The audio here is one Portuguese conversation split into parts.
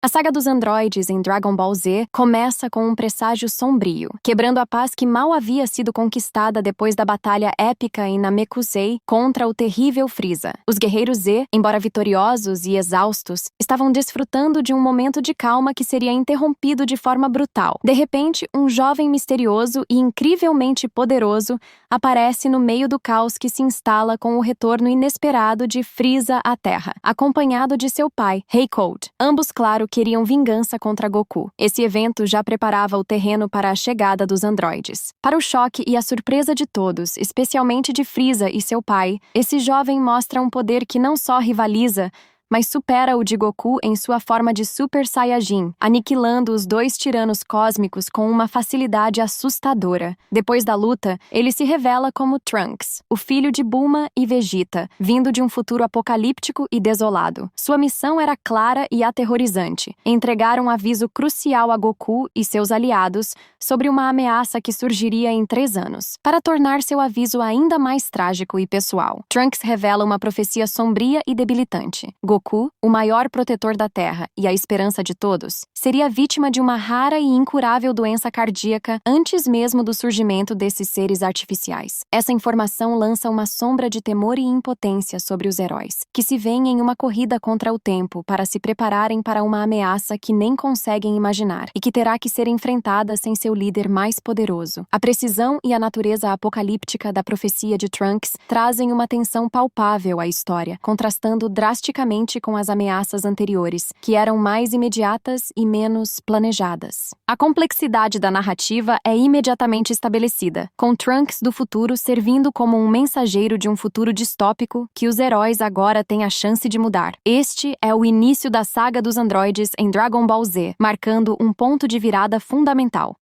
A saga dos androides em Dragon Ball Z começa com um presságio sombrio, quebrando a paz que mal havia sido conquistada depois da batalha épica em Namekusei contra o terrível Frieza. Os guerreiros Z, embora vitoriosos e exaustos, estavam desfrutando de um momento de calma que seria interrompido de forma brutal. De repente, um jovem misterioso e incrivelmente poderoso aparece no meio do caos que se instala com o retorno inesperado de Frieza à Terra, acompanhado de seu pai, Rei Cold. Ambos, claro, queriam vingança contra Goku. Esse evento já preparava o terreno para a chegada dos androides. Para o choque e a surpresa de todos, especialmente de Frieza e seu pai, esse jovem mostra um poder que não só rivaliza, mas supera o de Goku em sua forma de Super Saiyajin, aniquilando os dois tiranos cósmicos com uma facilidade assustadora. Depois da luta, ele se revela como Trunks, o filho de Bulma e Vegeta, vindo de um futuro apocalíptico e desolado. Sua missão era clara e aterrorizante: entregar um aviso crucial a Goku e seus aliados sobre uma ameaça que surgiria em 3 anos. Para tornar seu aviso ainda mais trágico e pessoal, Trunks revela uma profecia sombria e debilitante. Goku, o maior protetor da Terra e a esperança de todos, seria vítima de uma rara e incurável doença cardíaca antes mesmo do surgimento desses seres artificiais. Essa informação lança uma sombra de temor e impotência sobre os heróis, que se veem em uma corrida contra o tempo para se prepararem para uma ameaça que nem conseguem imaginar e que terá que ser enfrentada sem seu líder mais poderoso. A precisão e a natureza apocalíptica da profecia de Trunks trazem uma tensão palpável à história, contrastando drasticamente com as ameaças anteriores, que eram mais imediatas e menos planejadas. A complexidade da narrativa é imediatamente estabelecida, com Trunks do futuro servindo como um mensageiro de um futuro distópico que os heróis agora têm a chance de mudar. Este é o início da saga dos androides em Dragon Ball Z, marcando um ponto de virada fundamental.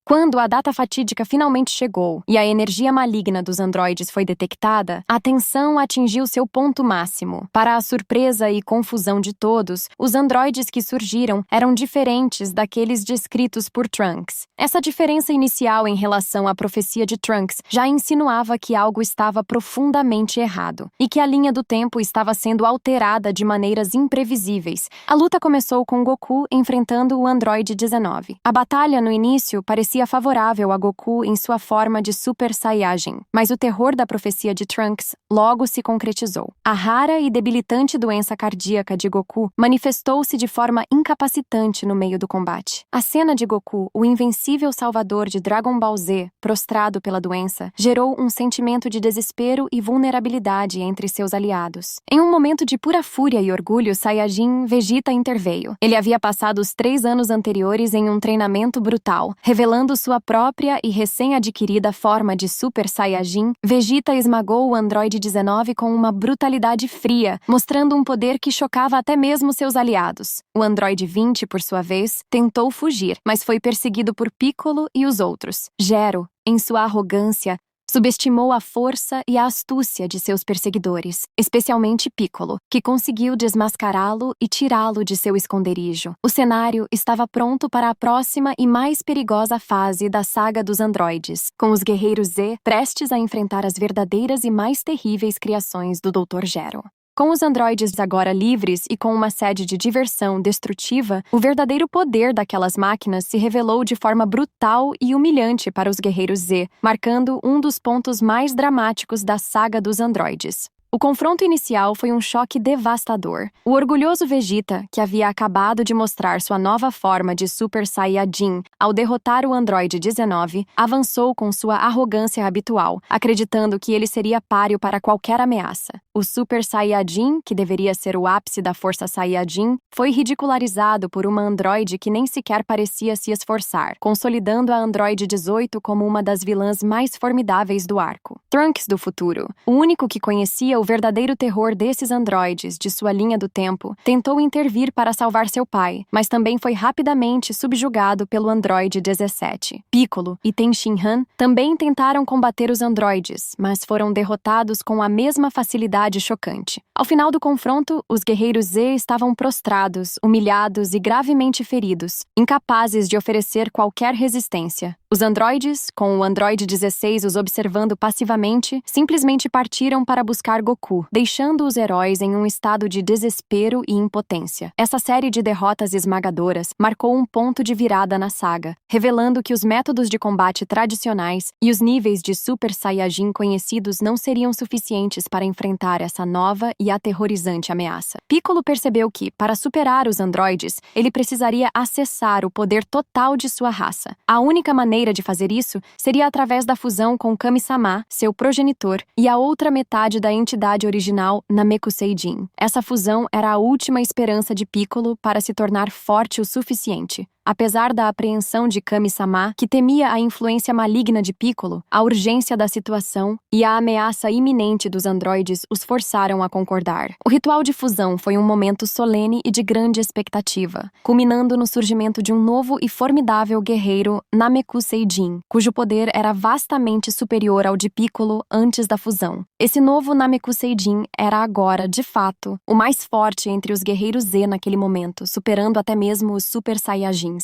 Quando a data fatídica finalmente chegou e a energia maligna dos androides foi detectada, a tensão atingiu seu ponto máximo. Para a surpresa e confusão de todos, os androides que surgiram eram diferentes daqueles descritos por Trunks. Essa diferença inicial em relação à profecia de Trunks já insinuava que algo estava profundamente errado e que a linha do tempo estava sendo alterada de maneiras imprevisíveis. A luta começou com Goku enfrentando o androide 19. A batalha, no início, parecia favorável a Goku em sua forma de Super Saiyajin, mas o terror da profecia de Trunks logo se concretizou. A rara e debilitante doença cardíaca de Goku manifestou-se de forma incapacitante no meio do combate. A cena de Goku, o invencível salvador de Dragon Ball Z, prostrado pela doença, gerou um sentimento de desespero e vulnerabilidade entre seus aliados. Em um momento de pura fúria e orgulho, Saiyajin Vegeta interveio. Ele havia passado os 3 anos anteriores em um treinamento brutal, revelando sua própria e recém-adquirida forma de Super Saiyajin. Vegeta esmagou o androide 19 com uma brutalidade fria, mostrando um poder que chocava até mesmo seus aliados. O androide 20, por sua vez, tentou fugir, mas foi perseguido por Piccolo e os outros. Gero, em sua arrogância, subestimou a força e a astúcia de seus perseguidores, especialmente Piccolo, que conseguiu desmascará-lo e tirá-lo de seu esconderijo. O cenário estava pronto para a próxima e mais perigosa fase da saga dos androides, com os guerreiros Z prestes a enfrentar as verdadeiras e mais terríveis criações do Dr. Gero. Com os androides agora livres e com uma sede de diversão destrutiva, o verdadeiro poder daquelas máquinas se revelou de forma brutal e humilhante para os guerreiros Z, marcando um dos pontos mais dramáticos da saga dos androides. O confronto inicial foi um choque devastador. O orgulhoso Vegeta, que havia acabado de mostrar sua nova forma de Super Saiyajin ao derrotar o androide 19, avançou com sua arrogância habitual, acreditando que ele seria páreo para qualquer ameaça. O Super Saiyajin, que deveria ser o ápice da Força Saiyajin, foi ridicularizado por uma androide que nem sequer parecia se esforçar, consolidando a androide 18 como uma das vilãs mais formidáveis do arco. Trunks do futuro, o único que conhecia o verdadeiro terror desses androides de sua linha do tempo, tentou intervir para salvar seu pai, mas também foi rapidamente subjugado pelo androide 17. Piccolo e Ten Shinhan também tentaram combater os androides, mas foram derrotados com a mesma facilidade chocante. Ao final do confronto, os guerreiros Z estavam prostrados, humilhados e gravemente feridos, incapazes de oferecer qualquer resistência. Os androides, com o Android 16 os observando passivamente, simplesmente partiram para buscar Goku, deixando os heróis em um estado de desespero e impotência. Essa série de derrotas esmagadoras marcou um ponto de virada na saga, revelando que os métodos de combate tradicionais e os níveis de Super Saiyajin conhecidos não seriam suficientes para enfrentar essa nova e aterrorizante ameaça. Piccolo percebeu que, para superar os androides, ele precisaria acessar o poder total de sua raça. A única maneira de fazer isso seria através da fusão com Kami-sama, seu progenitor, e a outra metade da entidade original, Namekuseijin. Essa fusão era a última esperança de Piccolo para se tornar forte o suficiente. Apesar da apreensão de Kami-sama, que temia a influência maligna de Piccolo, a urgência da situação e a ameaça iminente dos androides os forçaram a concordar. O ritual de fusão foi um momento solene e de grande expectativa, culminando no surgimento de um novo e formidável guerreiro, Namekuseijin, cujo poder era vastamente superior ao de Piccolo antes da fusão. Esse novo Namekuseijin era agora, de fato, o mais forte entre os guerreiros Z naquele momento, superando até mesmo os Super Saiyajins.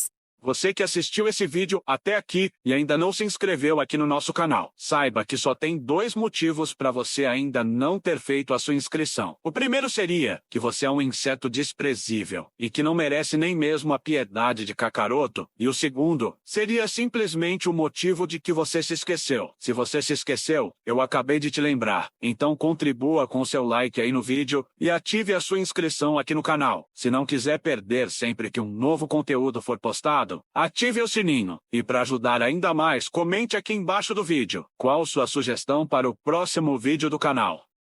Você que assistiu esse vídeo até aqui e ainda não se inscreveu aqui no nosso canal, saiba que só tem 2 motivos para você ainda não ter feito a sua inscrição. O primeiro seria que você é um inseto desprezível e que não merece nem mesmo a piedade de Kakaroto. E o segundo seria simplesmente o motivo de que você se esqueceu. Se você se esqueceu, eu acabei de te lembrar. Então contribua com o seu like aí no vídeo e ative a sua inscrição aqui no canal. Se não quiser perder sempre que um novo conteúdo for postado, ative o sininho. E para ajudar ainda mais, comente aqui embaixo do vídeo qual sua sugestão para o próximo vídeo do canal.